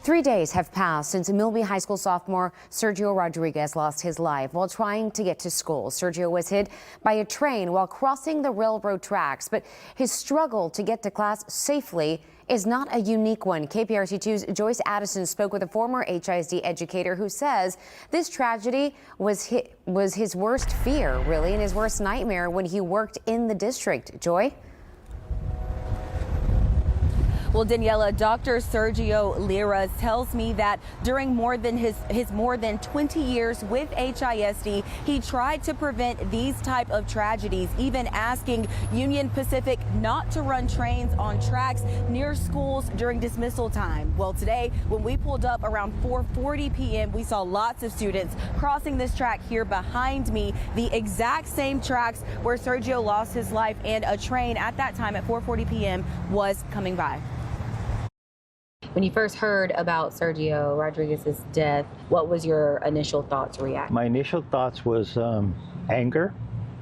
3 days have passed since Milby High School sophomore Sergio Rodriguez lost his life while trying to get to school. Sergio was hit by a train while crossing the railroad tracks, but his struggle to get to class safely is not a unique one. KPRC2's Joyce Addison spoke with a former HISD educator who says this tragedy was his worst fear, really, and his worst nightmare when he worked in the district. Joy? Well, Daniela, Dr. Sergio Lira tells me that during his more than 20 years with HISD, he tried to prevent these type of tragedies, even asking Union Pacific not to run trains on tracks near schools during dismissal time. Well, today, when we pulled up around 4:40 p.m., we saw lots of students crossing this track here behind me, the exact same tracks where Sergio lost his life, and a train at that time at 4:40 p.m. was coming by. When you first heard about Sergio Rodriguez's death, what was your initial thoughts, reaction? My initial thoughts was anger,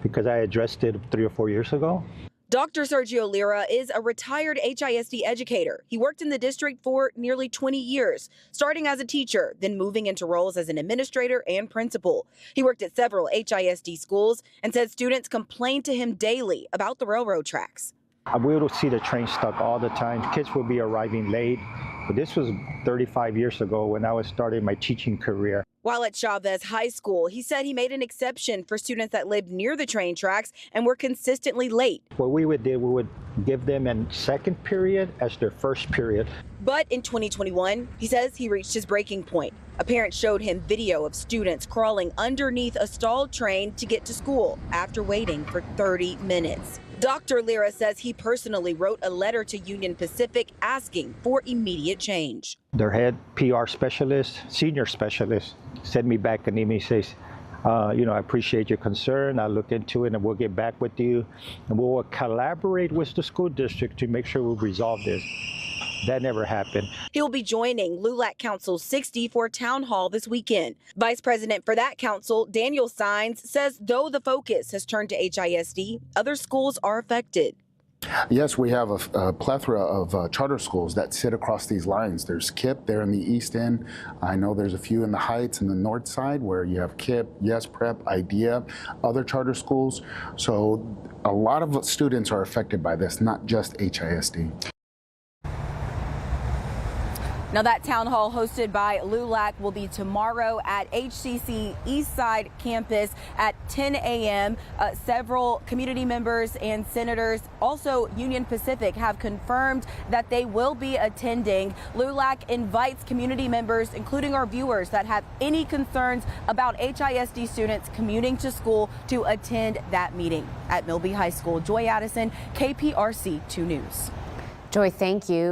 because I addressed it 3 or 4 years ago. Dr. Sergio Lira is a retired HISD educator. He worked in the district for nearly 20 years, starting as a teacher, then moving into roles as an administrator and principal. He worked at several HISD schools and said students complained to him daily about the railroad tracks. We would see the train stuck all the time. Kids would be arriving late. But this was 35 years ago when I was starting my teaching career. While at Chavez High School, he said he made an exception for students that lived near the train tracks and were consistently late. What we would do, we would give them a second period as their first period. But in 2021, he says he reached his breaking point. A parent showed him video of students crawling underneath a stalled train to get to school after waiting for 30 minutes. Dr. Lira says he personally wrote a letter to Union Pacific asking for immediate change. Their head PR specialist, senior specialist, sent me back an email. He says, I appreciate your concern. I'll look into it and we'll get back with you. And we'll collaborate with the school district to make sure we resolve this. That never happened. He'll be joining LULAC Council 60 for town hall this weekend. Vice President for that council, Daniel Sines, says though the focus has turned to HISD, other schools are affected. Yes, we have a plethora of charter schools that sit across these lines. There's KIPP there in the East End. I know there's a few in the Heights and the North Side where you have KIPP, Yes Prep, IDEA, other charter schools. So a lot of students are affected by this, not just HISD. Now, that town hall hosted by LULAC will be tomorrow at HCC Eastside campus at 10 a.m. Several community members and senators, also Union Pacific, have confirmed that they will be attending. LULAC invites community members, including our viewers, that have any concerns about HISD students commuting to school to attend that meeting at Milby High School. Joy Addison, KPRC 2 News. Joy, thank you.